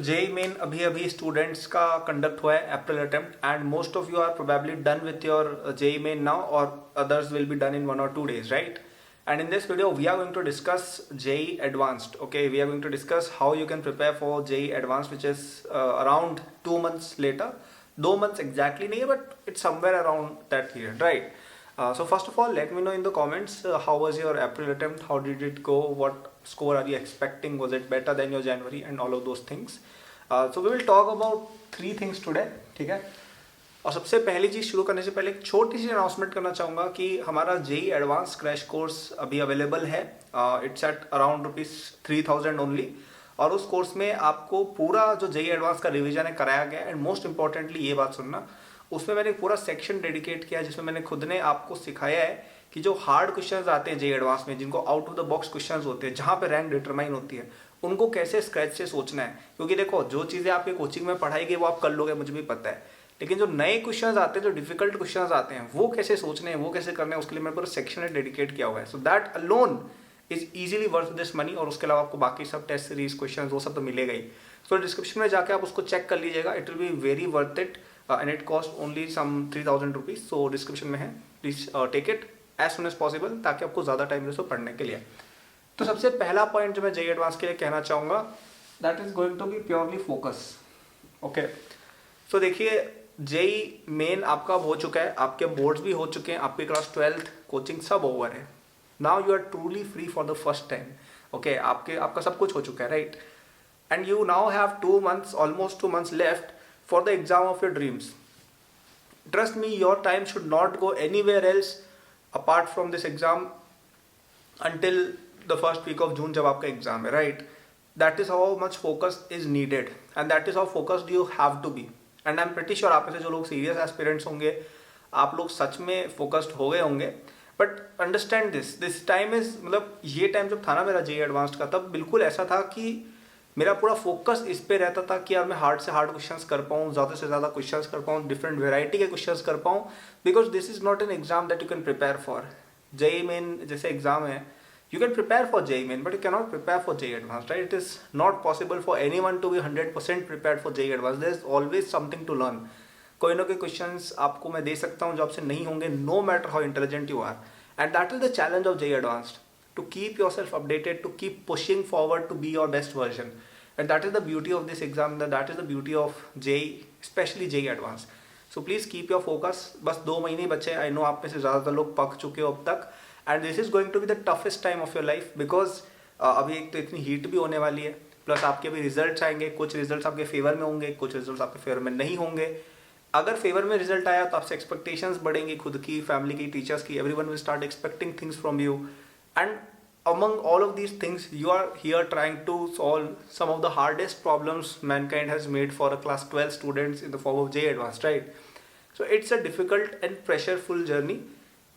JEE main अभी अभी students का कंडक्ट हुआ है April attempt and most of you are probably done with your JEE Main now और others will be done in 1 or 2 days, right? And in this video we are going to discuss JEE Advanced. Okay, we are going to discuss how you can prepare for JEE Advanced, which is around 2 months later. 2 months exactly nahi, but it's somewhere around that period, right? So first of all, let me know in the comments how was your April attempt, how did it go, what score are you expecting, was it better than your January, and all of those things. So we will talk about 3 things today, ठीक है? और सबसे पहली चीज़ शुरू करने से पहले एक छोटी सी अनाउंसमेंट करना चाहूँगा कि हमारा जेई एडवांस क्रैश कोर्स अभी अवेलेबल है. It's at around ₹3,000 only. और उस कोर्स में आपको पूरा जो जेई एडवांस का रिवीजन है कराया गया. एंड मोस्ट इंपॉर्टेंटली ये बात सुनना, उसमें मैंने पूरा सेक्शन डेडिकेट किया जिसमें मैंने खुद ने आपको सिखाया है कि जो हार्ड क्वेश्चंस आते हैं जेई एडवांस में, जिनको out of the box questions होते हैं, जहाँ पे रैंक डिटरमाइन होती है, उनको कैसे स्क्रैच से सोचना है. क्योंकि देखो, जो चीज़ें आपके कोचिंग में पढ़ाई गई वो आप कर लोगे, मुझे भी पता है, लेकिन जो नए क्वेश्चंस आते हैं, जो डिफिकल्ट क्वेश्चंस आते हैं, वो कैसे सोचने हैं, वो कैसे करने हैं, उसके लिए मैंने पूरा सेक्शन डेडिकेट किया हुआ है. So that alone is easily worth this money. और उसके अलावा आपको बाकी सब टेस्ट सीरीज क्वेश्चंस वो सब तो मिलेगा ही. सो डिस्क्रिप्शन में जाके आप उसको चेक कर लीजिएगा. It will be very worth it and it cost only some 3,000 rupees. So description में है, please take it as soon as possible, ताकि आपको ज़्यादा टाइम मिले पढ़ने के लिए. तो सबसे पहला पॉइंट जो मैं जेई एडवांस के लिए कहना चाहूँगा, that is going to be purely focus. Okay, so देखिए, जेई मेन आपका हो चुका है, आपके बोर्ड्स भी हो चुके हैं, आपकी क्लास 12th कोचिंग सब ओवर है. Now you are truly free for the first time. Okay, आपका सब कुछ हो चुका है, right? And you now have 2 months, almost 2 months left for the exam of your dreams. Trust me, your time should not go anywhere else apart from this exam until the first week of June, जब आपका exam है, right? That is how much focus is needed and that is how focused you have to be. And I am pretty sure आप में से जो लोग serious aspirants होंगे, आप लोग सच में फोकस्ड हो गए होंगे. But understand this time is, मतलब ये टाइम जब था ना मेरा जेई एडवांस्ड का, तब बिल्कुल ऐसा था कि मेरा पूरा फोकस इस पे रहता था कि यार मैं हार्ड से हार्ड क्वेश्चंस कर पाऊँ, ज़्यादा से ज़्यादा क्वेश्चंस कर पाऊँ, डिफरेंट वेराइटी के क्वेश्चंस कर पाऊँ. Because this is not an exam that you can prepare for. JEE Main जैसे एग्जाम है, you can prepare for JEE Main, but you cannot prepare for JEE Advanced, right? It is not possible for anyone to be 100% prepared for JEE Advanced. There is always something to learn. कोई ना कोई questions आपको मैं दे सकता हूँ जो आपसे नहीं होंगे, no matter how intelligent you are. And that is the challenge of JEE Advanced, to keep yourself updated, to keep pushing forward to be your best version. And that is the beauty of this exam, that is the beauty of JEE, especially JEE Advanced. So please keep your focus. बस 2 महीने बचे. I know आप में से ज़्यादातर लोग पक चुके हो अब तक. And this is going to be the toughest time of your life, because अभी एक तो इतनी हीट भी होने वाली है, प्लस आपके भी रिजल्ट्स आएंगे. कुछ रिजल्ट्स आपके फेवर में होंगे, कुछ रिजल्ट्स आपके फेवर में नहीं होंगे. अगर फेवर में रिजल्ट आया तो आपसे एक्सपेक्टेशंस बढ़ेंगी, खुद की, फैमिली की, टीचर्स की. Everyone will start expecting things from you. And among all of these things, you are here trying to solve some of the hardest problems mankind has made for a class 12 students in the form of JEE Advanced, right? So it's a difficult and pressureful journey.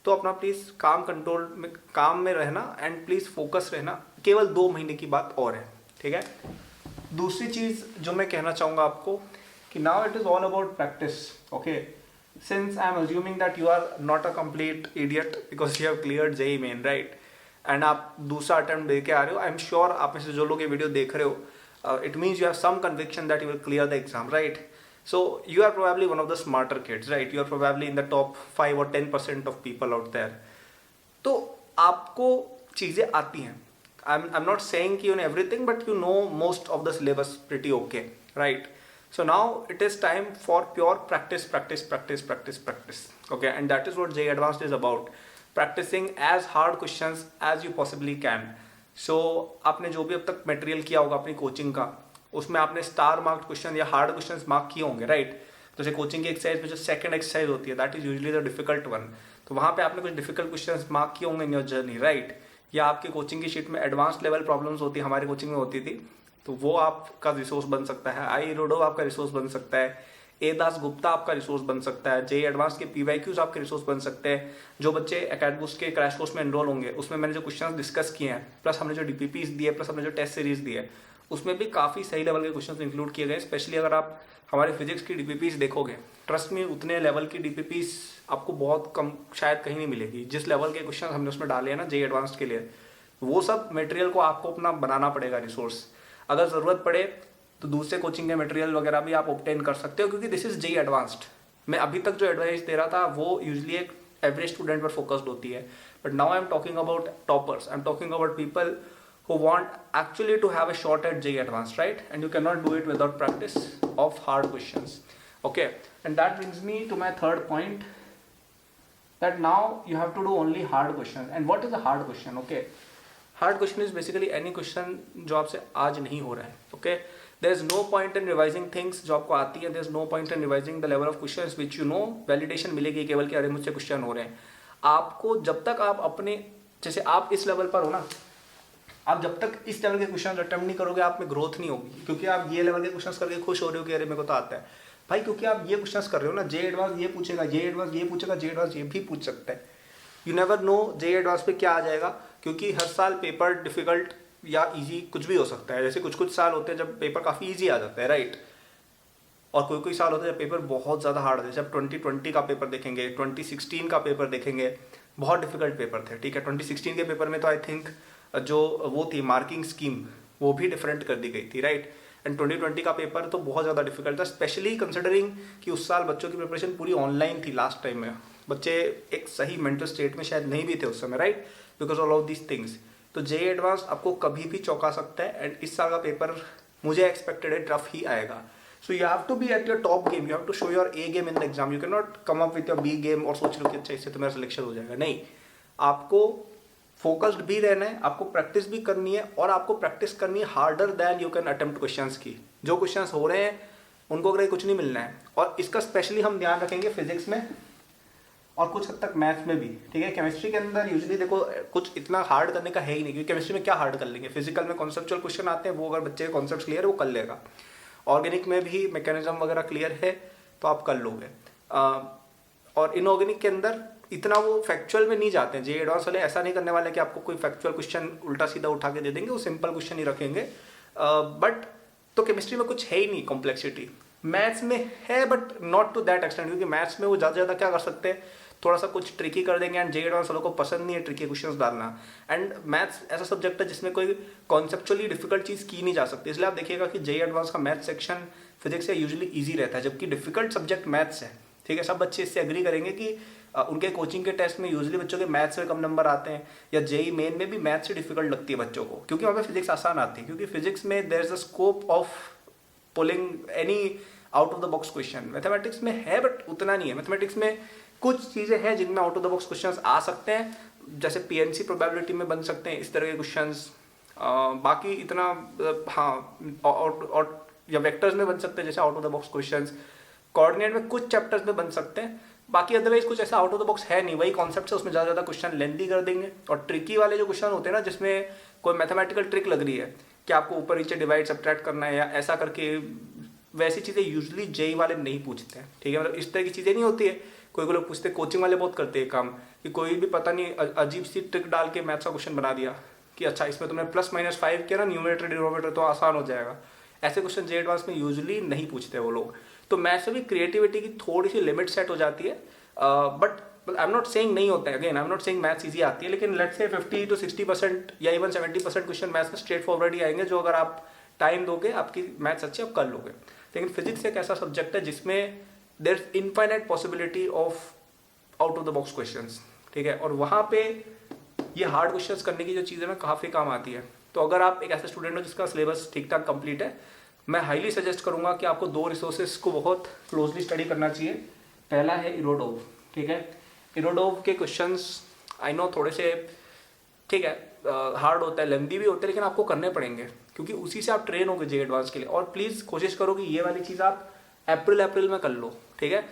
तो अपना please काम में रहना and please focus रहना. केवल 2 महीने की बात और है, ठीक है? दूसरी चीज़ जो मैं कहना चाहूँगा आपको कि now it is all about practice. Okay, since I am assuming that you are not a complete idiot because you have cleared JEE Main, right? And आप दूसरा अटेम्प्ट दे के आ रहे हो. आई एम श्योर आप में से जो लोग ये वीडियो देख रहे हो, it means you have some conviction that you will clear the exam, right? So you are probably one of the smarter kids, right? You are probably in the top 5 or 10% of people out there. तो आपको चीज़ें आती हैं. I'm not saying कि you know everything, but you know most of the syllabus pretty okay, right? So now it is time for pure practice. Okay, and that is what JEE Advanced is about. Practicing as hard questions as you possibly can. So आपने जो भी अब तक material किया होगा अपनी coaching का, उसमें आपने स्टार मार्क्ड क्वेश्चन या हार्ड क्वेश्चंस मार्क किए होंगे, राइट? जैसे कोचिंग की एक्सरसाइज में जो सेकंड एक्सरसाइज होती है, that is usually the difficult one. तो वहाँ पे आपने कुछ डिफिकल्ट क्वेश्चंस मार्क किए होंगे इन योर जर्नी, राइट? या आपके कोचिंग की शीट में एडवांस लेवल प्रॉब्लम्स होती है, हमारी कोचिंग में होती थी, तो वो आपका रिसोर्स बन सकता है. आई रोडो आपका रिसोर्स बन सकता है. ए दास गुप्ता आपका रिसोर्स बन सकता है. जेई एडवांस के PYQs आपके रिसोर्स बन सकते हैं. जो बच्चे एकेडबूस्ट के क्रैश कोर्स में एनरोल होंगे, उसमें मैंने जो क्वेश्चंस डिस्कस किए हैं, प्लस हमने जो DPPs दिए, प्लस हमने जो टेस्ट सीरीज दिए, उसमें भी काफ़ी सही लेवल के क्वेश्चंस इंक्लूड किए गए. स्पेशली अगर आप हमारे फिजिक्स की DPPs देखोगे, ट्रस्ट में उतने लेवल की DPPs आपको बहुत कम, शायद कहीं नहीं मिलेगी. जिस लेवल के क्वेश्चंस हमने उसमें डाले हैं ना जेई एडवांस्ड के लिए, वो सब मटेरियल को आपको अपना बनाना पड़ेगा रिसोर्स. अगर ज़रूरत पड़े तो दूसरे कोचिंग के मटेरियल वगैरह भी आप ऑब्टेन कर सकते हो, क्योंकि दिस इज जेई एडवांस्ड। मैं अभी तक जो एडवाइस दे रहा था वो यूजली एक एवरेज स्टूडेंट पर फोकस्ड होती है, but now I am talking about toppers, I am talking about people who want actually to have a shot at JEE Advanced, right? And you cannot do it without practice of hard questions. Okay, and that brings me to my third point, that now you have to do only hard questions. And what is a hard question? Okay, hard question is basically any question जो आपसे आज नहीं हो रहा है. Okay, there is no point in revising things जो आपको आती है. there is no point in revising the level of questions which you know. validation मिलेगी केवल कि अरे मुझसे क्वेश्चन हो रहे हैं. आपको जब तक आप अपने, जैसे आप इस लेवल पर हो ना, आप जब तक इस लेवल के क्वेश्चन अटेम्प्ट नहीं करोगे आप में ग्रोथ नहीं होगी, क्योंकि आप ये लेवल के क्वेश्चंस करके खुश हो रहे हो कि अरे मेरे को तो आता है भाई, क्योंकि आप ये क्वेश्चंस कर रहे हो ना. जे एडवांस ये पूछेगा, जे एडवांस ये पूछेगा, जे एडवांस ये भी पूछ सकता है. You never know J advance पे क्या आ जाएगा, क्योंकि हर साल पेपर डिफिकल्ट या ईजी कुछ भी हो सकता है. जैसे कुछ कुछ साल होते हैं जब पेपर काफ़ी ईजी आ जाता है, राइट, और कोई कोई साल होता है जब पेपर बहुत ज़्यादा हार्ड है. जब 2020 का पेपर देखेंगे, 2016 का पेपर देखेंगे, बहुत डिफिकल्ट पेपर थे. ठीक है, 2016 के पेपर में तो आई थिंक जो वो थी मार्किंग स्कीम वो भी डिफरेंट कर दी गई थी, राइट. एंड 2020 का पेपर तो बहुत ज़्यादा डिफिकल्ट था, स्पेशली कंसिडरिंग कि उस साल बच्चों की प्रिपरेशन पूरी ऑनलाइन थी. लास्ट टाइम में बच्चे एक सही मेंटल स्टेट में शायद नहीं भी थे उस समय, right, because all of these things. तो जे एडवांस आपको कभी भी चौंका सकता है. एंड इस साल का पेपर मुझे एक्सपेक्टेड है टफ ही आएगा. So you have to be at your top game, you have to show your A game in the exam. You can not come up with your B game और सोच लो कि अच्छा इससे तो मेरा सिलेक्शन हो जाएगा. नहीं, आपको फोकस्ड भी रहना है, आपको प्रैक्टिस भी करनी है, और आपको प्रैक्टिस करनी है harder than you can attempt questions की. जो क्वेश्चंस हो रहे हैं उनको अगर कुछ नहीं मिलना है, और इसका स्पेशली हम ध्यान रखेंगे फिजिक्स में और कुछ हद तक मैथ्स में भी. ठीक है, केमिस्ट्री के अंदर यूजुअली देखो कुछ इतना हार्ड करने का है ही नहीं, क्योंकि केमिस्ट्री में क्या हार्ड कर लेंगे. फिजिकल में कॉन्सेप्चुअल क्वेश्चन आते हैं, वो अगर बच्चे के कॉन्सेप्ट क्लियर है वो कर लेगा. ऑर्गेनिक में भी मैकेनिज्म वगैरह क्लियर है तो आप कर लोगे. और इनऑर्गेनिक के अंदर इतना वो फैक्चुअल में नहीं जाते हैं. जे एडवांस वाले ऐसा नहीं करने वाले कि आपको कोई फैक्चुअल क्वेश्चन उल्टा सीधा उठा के दे देंगे, वो सिंपल क्वेश्चन ही रखेंगे. बट तो केमिस्ट्री में कुछ है ही नहीं कॉम्प्लेक्सिटी. मैथ्स में है but not to that extent, क्योंकि मैथ्स में वो ज़्यादा ज़्यादा क्या कर सकते हैं, थोड़ा सा कुछ ट्रिकी कर देंगे. एंड जे एडवांस वालों को पसंद नहीं है ट्रिकी क्वेश्चंस डालना. एंड मैथ्स ऐसा सब्जेक्ट है जिसमें कोई कॉन्सेप्चुअली डिफिकल्ट चीज़ की नहीं जा सकती. इसलिए आप देखिएगा कि जे एडवांस का मैथ्स सेक्शन फिजिक्स से यूजुअली ईजी रहता है, जबकि डिफिकल्ट सब्जेक्ट मैथ्स है. ठीक है, सब बच्चे इससे एग्री करेंगे कि उनके कोचिंग के टेस्ट में यूजुअली बच्चों के मैथ्स में कम नंबर आते हैं, या जेई मेन में भी मैथ्स से डिफिकल्ट लगती है बच्चों को, क्योंकि वहाँ पे फिजिक्स आसान आती है. क्योंकि फिजिक्स में there is a scope of pulling any out of the box question. Mathematics में है बट उतना नहीं है. मैथमेटिक्स में कुछ चीज़ें हैं जिनमें out of the box question आ सकते हैं, जैसे पीएनसी प्रोबेबिलिटी में बन सकते हैं इस तरह के क्वेश्चन. बाकी इतना हाँ, और या वेक्टर्स में बन सकते हैं जैसे out of the box question. Coordinate में कुछ चैप्टर्स में बन सकते हैं, बाकी अदरवाइज कुछ ऐसा आउट ऑफ द बॉक्स है नहीं. वही कॉन्सेप्ट है, उसमें ज़्यादा ज़्यादा क्वेश्चन लेंथी कर देंगे. और ट्रिकी वाले जो क्वेश्चन होते हैं ना, जिसमें कोई मैथमेटिकल ट्रिक लग रही है कि आपको ऊपर नीचे डिवाइड सब्ट्रैक्ट करना है या ऐसा करके, वैसी चीज़ें यूजुअली जेई वाले नहीं पूछते हैं. ठीक है, मतलब इस तरह की चीज़ें नहीं होती है. कोई कोई लोग पूछते हैं, कोचिंग वाले बहुत करते हैं काम, कि कोई भी पता नहीं अजीब सी ट्रिक डाल के मैथ्स का क्वेश्चन बना दिया कि अच्छा इसमें तुमने +-5 किया ना, न्यूमरेटर डिनोमिनेटर तो आसान हो जाएगा. ऐसे क्वेश्चन जे एडवांस में यूजुअली नहीं पूछते वो लोग. तो मैथ्स में भी क्रिएटिविटी की थोड़ी सी लिमिट सेट हो जाती है. But I am not saying नहीं होता है, again I am not saying maths easy आती है, लेकिन लेट्स से 50 to 60% या इवन 70% क्वेश्चन मैथ्स में स्ट्रेट फॉरवर्ड ही आएंगे, जो अगर आप टाइम दोगे आपकी मैथ्स अच्छी आप कर लोगे. लेकिन फिजिक्स एक ऐसा सब्जेक्ट है जिसमें there is infinite possibility of out of the box questions. ठीक है, और वहाँ पे ये हार्ड क्वेश्चंस करने की जो चीज़ है ना काफ़ी काम आती है. तो अगर आप एक ऐसे स्टूडेंट हो जिसका सिलेबस ठीक ठाक कंप्लीट है, मैं हाईली सजेस्ट करूंगा कि आपको 2 रिसोर्सेज को बहुत क्लोजली स्टडी करना चाहिए. पहला है इरोडोव. ठीक है, इरोडोव के क्वेश्चंस आई नो थोड़े से ठीक है हार्ड होता है, लेंथी भी होता है, लेकिन आपको करने पड़ेंगे, क्योंकि उसी से आप ट्रेन होगे जे एडवांस के लिए. और प्लीज़ कोशिश करो कि ये वाली चीज़ आप अप्रैल में कर लो. ठीक है,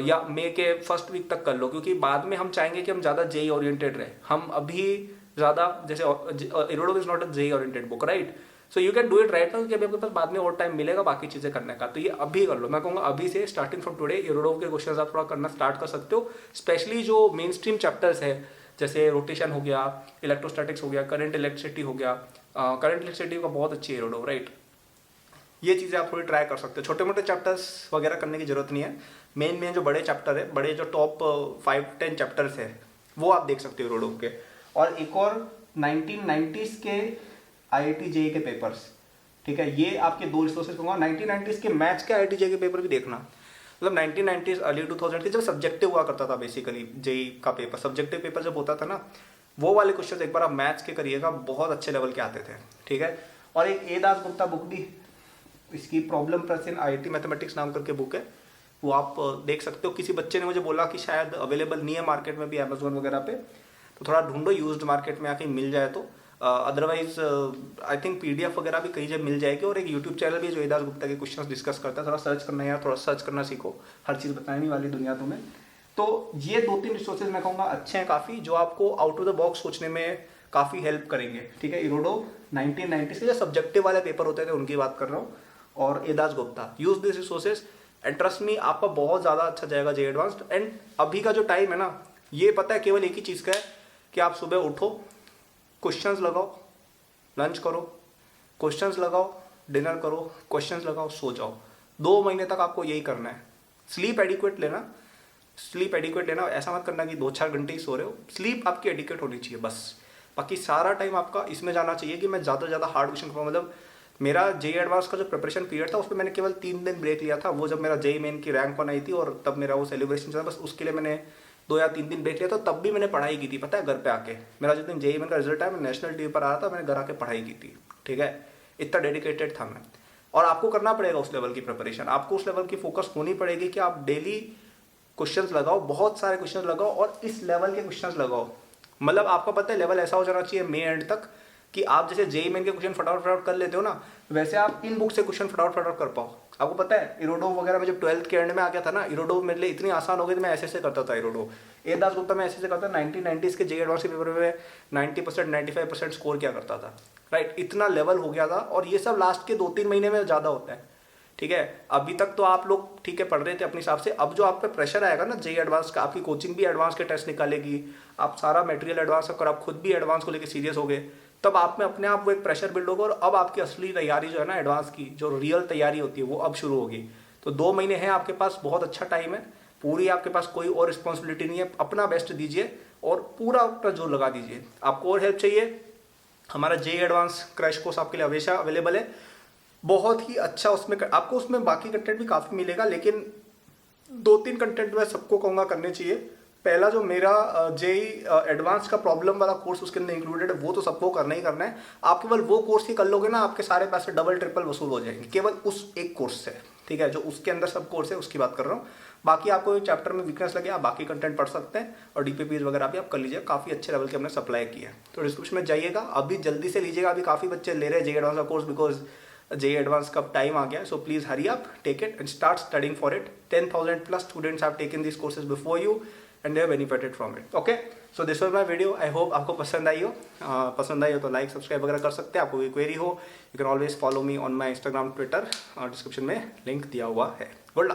या मई के फर्स्ट वीक तक कर लो, क्योंकि बाद में हम चाहेंगे कि हम ज़्यादा जेई ओरिएंटेड रहे. हम अभी ज़्यादा, जैसे Irodov is not a JEE oriented book, right. So you can do it right now, क्योंकि अभी आपके पास बाद में और टाइम मिलेगा बाकी चीज़ें करने का. तो ये अभी कर लो. मैं कहूँगा अभी से स्टार्टिंग फ्रॉम टुडे इरोडोव के क्वेश्चंस आप थोड़ा करना स्टार्ट कर सकते हो. स्पेशली जो मेन स्ट्रीम चैप्टर्स है, जैसे रोटेशन हो गया, इलेक्ट्रोस्टैटिक्स हो गया, करंट इलेक्ट्रिसिटी हो गया. करंट इलेक्ट्रिसिटी का बहुत अच्छी है इरोडोव, राइट. ये चीज़ें आप थोड़ी ट्राई कर सकते हो. छोटे मोटे चैप्टर्स वगैरह करने की जरूरत नहीं है. मेन जो बड़े चैप्टर है, बड़े जो टॉप 5-10 चैप्टर्स है, वो आप देख सकते हो इरोडोव के. और एक और 1990s के IIT JEE के पेपर्स. ठीक है, ये आपके दो रिसोर्सेज कहूँगा। 1990s के मैथ्स के IIT के पेपर भी देखना, मतलब 1990s अर्ली 2000 के जब सब्जेक्टिव हुआ करता था बेसिकली जेई का पेपर, सब्जेक्टिव पेपर जब होता था ना, वो वाले क्वेश्चन एक बार आप मैथ्स के करिएगा, बहुत अच्छे लेवल के आते थे। ठीक है, और एक ए दास गुप्ता बुक भी, इसकी प्रॉब्लम प्लस इन IIT मैथमेटिक्स नाम करके बुक है, वो आप देख सकते हो। किसी बच्चे ने मुझे बोला कि शायद अवेलेबल नहीं है मार्केट में भी, अमेजोन वगैरह पे, तो थोड़ा ढूंढो यूज्ड मार्केट में आके मिल जाए तो। अदरवाइज आई थिंक PDF वगैरह भी कहीं जब मिल जाएगी। और एक यूट्यूब चैनल भी जो ए दास गुप्ता के क्वेश्चंस डिस्कस करता है, थोड़ा सर्च करना है यार, थोड़ा सर्च करना सीखो, हर चीज़ बताने नहीं वाली दुनिया तुम्हें। तो ये 2-3 रिसोर्सेज मैं कहूँगा अच्छे हैं काफ़ी, जो आपको आउट ऑफ द बॉक्स सोचने में काफ़ी हेल्प करेंगे। ठीक है, इरोडोव 1990s के जो सब्जेक्टिव वाले पेपर होते थे उनकी बात कर रहा हूँ, और A Das Gupta, use this resources and trust me, आपका बहुत ज़्यादा अच्छा जाएगा जे एडवांस्ड। एंड अभी का जो टाइम है ना, ये पता है केवल एक ही चीज़ का है कि आप सुबह उठो, क्वेश्चंस लगाओ, लंच करो, क्वेश्चंस लगाओ, डिनर करो, क्वेश्चंस लगाओ, सो जाओ। 2 महीने तक आपको यही करना है। स्लीप एडिक्वेट लेना, स्लीप एडिक्वेट लेना, ऐसा मत करना कि 2-4 घंटे ही सो रहे हो, स्लीप आपकी एडिक्वेट होनी चाहिए बस। बाकी सारा टाइम आपका इसमें जाना चाहिए कि मैं ज़्यादा से ज़्यादा हार्ड क्वेश्चन करूँ। मतलब मेरा जे एडवांस का जो प्रिपरेशन पीरियड था, उसमें मैंने केवल 3 दिन ब्रेक लिया था, वो जब मेरा जे मेन की रैंक 1 आई थी और तब मेरा वो सेलिब्रेशन चला, बस उसके लिए मैंने 2 या 3 दिन ब्रेक लिया था। तब भी मैंने पढ़ाई की थी, पता है, घर पे आके। मेरा जिस दिन जे मेन का रिजल्ट आया, मैं नेशनल टीवी पर आ रहा था, मैंने घर आके पढ़ाई की थी। ठीक है, इतना डेडिकेटेड था मैं। और आपको करना पड़ेगा उस लेवल की प्रिपरेशन, आपको उस लेवल की फोकस होनी पड़ेगी कि आप डेली क्वेश्चंस लगाओ, बहुत सारे क्वेश्चंस लगाओ, और इस लेवल के क्वेश्चंस लगाओ। मतलब आपको पता है लेवल ऐसा हो जाना चाहिए मई एंड तक कि आप जैसे जेई मेन के क्वेश्चन फटाफट कर लेते हो ना, वैसे आप इन बुक से क्वेश्चन फटाफट कर पाओ। आपको पता है इरोडोव वगैरह में जब 12th के एंड में आ गया था ना, इरोडोव मेरे लिए इतनी आसान हो गई थी, मैं ऐसे करता था इरोडोव। ए दास गुप्ता मैं ऐसे करता था, 1990s के जे एडवांस के पेपर में 90% 95% स्कोर किया करता था। राइट, इतना लेवल हो गया था। और ये सब लास्ट के 2-3 महीने में ज़्यादा होता है। ठीक है, अभी तक तो आप लोग ठीक है पढ़ रहे थे अपने हिसाब से, अब जो आप पे प्रेशर आएगा ना जे एडवांस का, आपकी कोचिंग भी एडवांस के टेस्ट निकालेगी, आप सारा मटेरियल एडवांस कर, आप खुद भी एडवांस को लेकर सीरियस हो गए, तब आप में अपने आप वो एक प्रेशर बिल्ड होगा। और अब आपकी असली तैयारी जो है ना एडवांस की, जो रियल तैयारी होती है, वो अब शुरू होगी। तो 2 महीने हैं आपके पास, बहुत अच्छा टाइम है, पूरी आपके पास कोई और रिस्पॉन्सिबिलिटी नहीं है, अपना बेस्ट दीजिए और पूरा अपना जोर लगा दीजिए। आपको और हेल्प चाहिए, हमारा जे एडवांस क्रैश कोर्स आपके लिए हमेशा अवेलेबल है, बहुत ही अच्छा। उसमें आपको उसमें बाकी कंटेंट भी काफ़ी मिलेगा, लेकिन 2-3 कंटेंट मैं सबको कहूँगा करने चाहिए। पहला जो मेरा जेई एडवांस का प्रॉब्लम वाला कोर्स उसके अंदर इंक्लूडेड है, वो तो सबको करना ही करना है। आप केवल वो कोर्स ही कर लोगे ना, आपके सारे पैसे डबल ट्रिपल वसूल हो जाएंगे केवल उस एक कोर्स से। ठीक है, जो उसके अंदर सब कोर्स है उसकी बात कर रहा हूँ। बाकी आपको चैप्टर में वीकनेस लगे, आप बाकी कंटेंट पढ़ सकते हैं, और DPPs वगैरह भी आप कर लीजिए, काफ़ी अच्छे लेवल के हमने सप्लाई किया है। तो डिस्क्रिप्शन में जाइएगा, अभी जल्दी से लीजिएगा, अभी काफ़ी बच्चे ले रहे हैं जे एडवांस का कोर्स, बिकॉज जे एडवांस का टाइम आ गया है। So please hurry up, take it and start studying for it. 10,000+ students have taken this courses before you and they have benefited from it. Okay, so this was my video, I hope आपको पसंद आई हो। पसंद आई हो तो like subscribe वगैरह कर सकते हैं। आपको कोई क्वेरी हो, you can always follow me on my Instagram, Twitter, description में लिंक दिया हुआ है। Good luck.